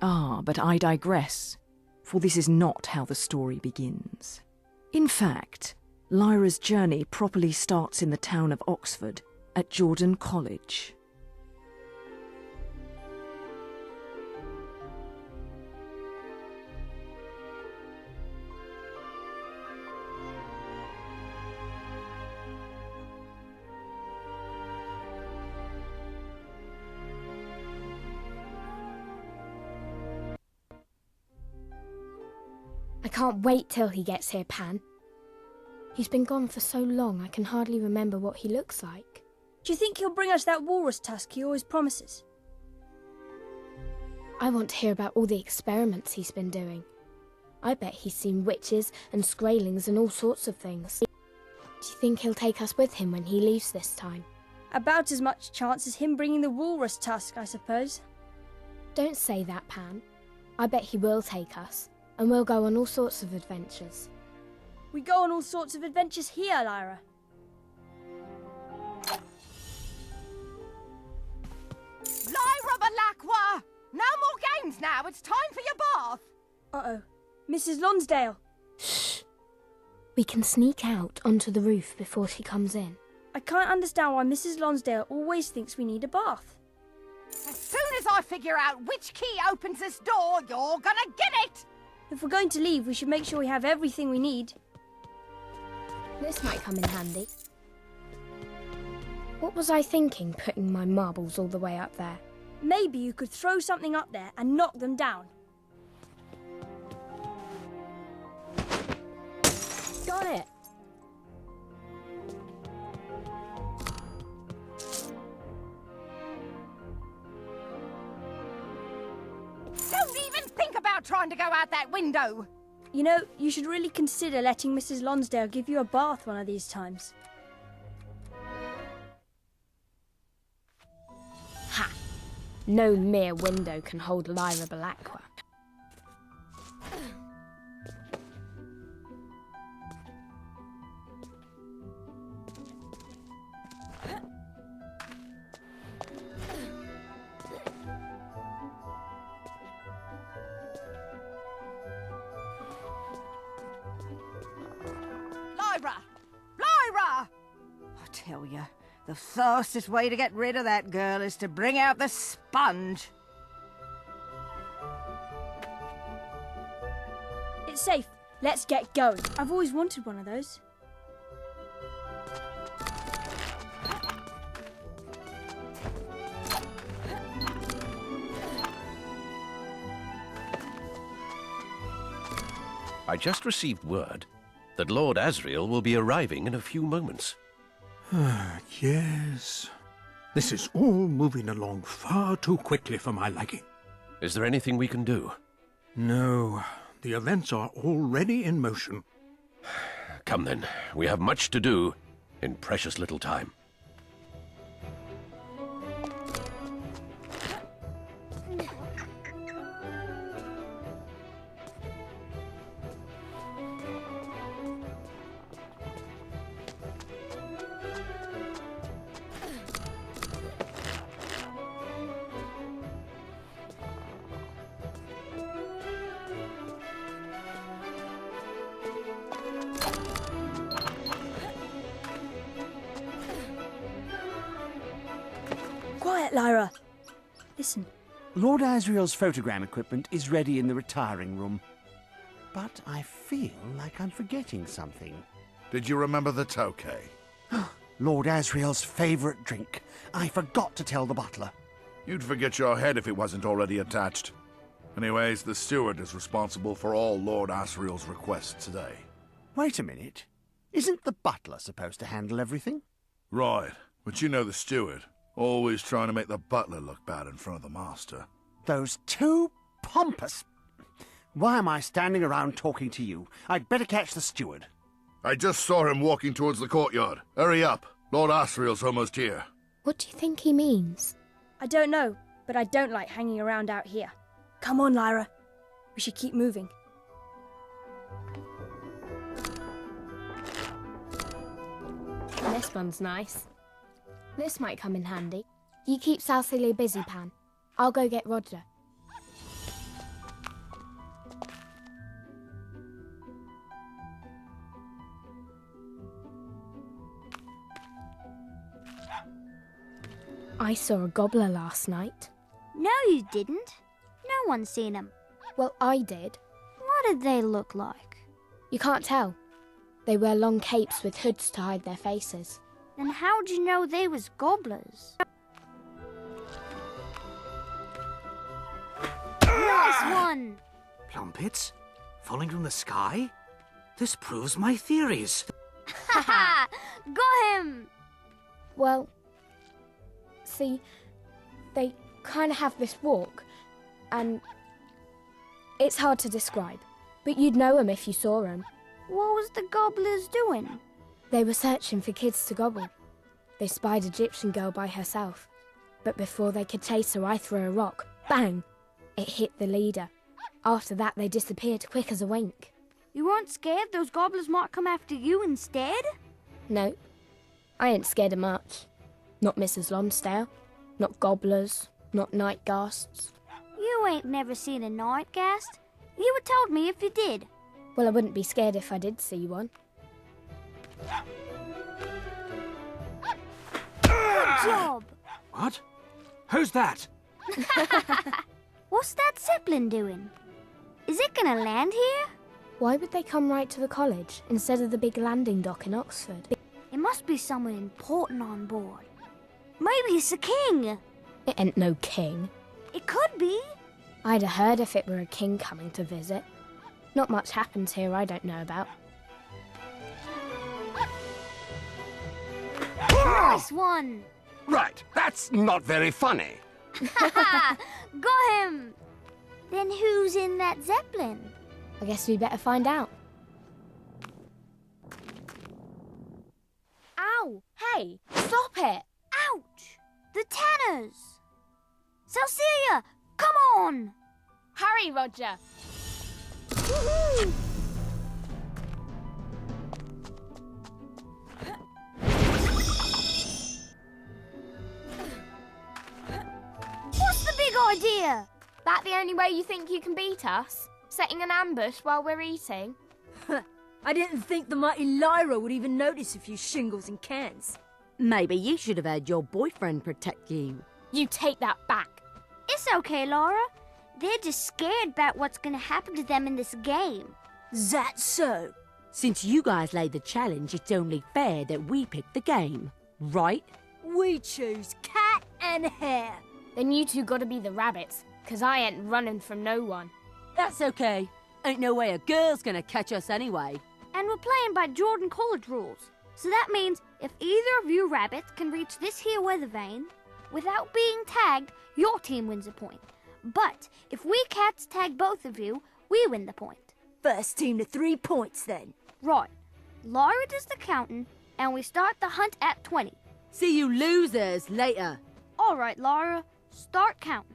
Ah, but I digress, for this is not how the story begins. In fact, Lyra's journey properly starts in the town of Oxford, at Jordan College. I can't wait till he gets here, Pan. He's been gone for so long I can hardly remember what he looks like. Do you think he'll bring us that walrus tusk he always promises? I want to hear about all the experiments he's been doing. I bet he's seen witches and Skraelings and all sorts of things. Do you think he'll take us with him when he leaves this time? About as much chance as him bringing the walrus tusk, I suppose. Don't say that, Pan. I bet he will take us, and we'll go on all sorts of adventures. We go on all sorts of adventures here, Lyra. Lyra Belacqua! No more games now, it's time for your bath! Uh-oh. Mrs. Lonsdale. Shh. We can sneak out onto the roof before she comes in. I can't understand why Mrs. Lonsdale always thinks we need a bath. As soon as I figure out which key opens this door, you're gonna get it! If we're going to leave, we should make sure we have everything we need. This might come in handy. What was I thinking, putting my marbles all the way up there? Maybe you could throw something up there and knock them down. Got it! Don't even think about trying to go out that window! You know, you should really consider letting Mrs. Lonsdale give you a bath one of these times. Ha! No mere window can hold Lyra Belacqua. Lyra! Lyra! I tell you, the fastest way to get rid of that girl is to bring out the sponge. It's safe. Let's get going. I've always wanted one of those. I just received word that Lord Asriel will be arriving in a few moments. Yes. This is all moving along far too quickly for my liking. Is there anything we can do? No, the events are already in motion. Come then, we have much to do in precious little time. Quiet, Lyra. Listen. Lord Asriel's photogram equipment is ready in the retiring room. But I feel like I'm forgetting something. Did you remember the tokay? Lord Asriel's favourite drink. I forgot to tell the butler. You'd forget your head if it wasn't already attached. Anyways, the steward is responsible for all Lord Asriel's requests today. Wait a minute. Isn't the butler supposed to handle everything? Right, but you know the steward. Always trying to make the butler look bad in front of the master. Those two pompous... Why am I standing around talking to you? I'd better catch the steward. I just saw him walking towards the courtyard. Hurry up. Lord Asriel's almost here. What do you think he means? I don't know, but I don't like hanging around out here. Come on, Lyra. We should keep moving. This one's nice. This might come in handy. You keep Southilly busy, Pan. I'll go get Roger. I saw a gobbler last night. No, you didn't. No one's seen them. Well, I did. What did they look like? You can't tell. They wear long capes with hoods to hide their faces. Then how'd you know they was gobblers? Nice one! Plumpets? Falling from the sky? This proves my theories. Ha ha! Got him! Well, see, they kind of have this walk, and it's hard to describe, but you'd know 'em if you saw 'em. What was the gobblers doing? They were searching for kids to gobble. They spied an Egyptian girl by herself, but before they could chase her, I threw a rock. Bang! It hit the leader. After that, they disappeared quick as a wink. You weren't scared those gobblers might come after you instead? No, I ain't scared of much. Not Mrs. Lonsdale, not gobblers, not night ghasts. You ain't never seen a night ghast. You would told me if you did. Well, I wouldn't be scared if I did see one. Good job! What? Who's that? What's that Zeppelin doing? Is it gonna land here? Why would they come right to the college instead of the big landing dock in Oxford? It must be someone important on board. Maybe it's a king. It ain't no king. It could be. I'd have heard if it were a king coming to visit. Not much happens here I don't know about. Nice one! Right, that's not very funny. Got him! Then who's in that Zeppelin? I guess we better find out. Ow! Hey! Stop it! Ouch! The Tanners! Cecilia, come on! Hurry, Roger! Woohoo! What's the big idea? That the only way you think you can beat us? Setting an ambush while we're eating? I didn't think the mighty Lyra would even notice a few shingles and cans. Maybe you should have had your boyfriend protect you. You take that back. It's okay, Laura. They're just scared about what's gonna happen to them in this game. That's so. Since you guys laid the challenge, it's only fair that we pick the game, right? We choose cat and hare. Then you two gotta be the rabbits, 'cause I ain't running from no one. That's okay. Ain't no way a girl's gonna catch us anyway. And we're playing by Jordan College rules. So that means if either of you rabbits can reach this here weather vane without being tagged, your team wins a point. But if we cats tag both of you, we win the point. First team to 3 points then. Right. Lyra does the counting, and we start the hunt at 20. See you losers later. All right, Lyra, start counting.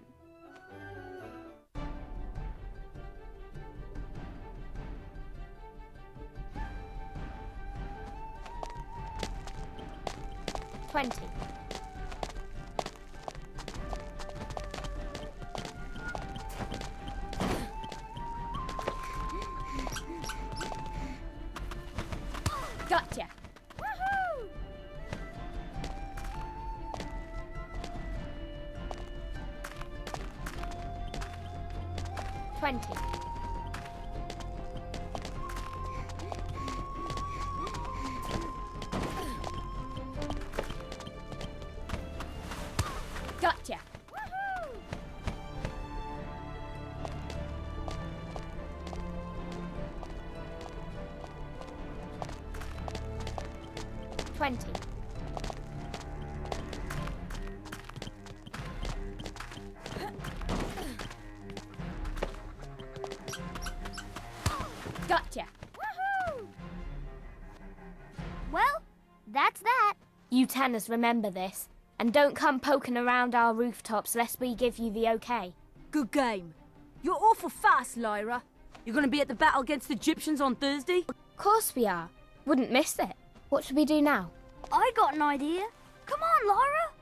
$20. Gotcha. Woohoo! 20. Gotcha. Woohoo! 20. Gotcha. Woohoo! Well, that's that. You Tanners remember this, and don't come poking around our rooftops lest we give you the okay. Good game. You're awful fast, Lyra. You're gonna be at the battle against the Egyptians on Thursday? Of course we are. Wouldn't miss it. What should we do now? I got an idea. Come on, Lyra.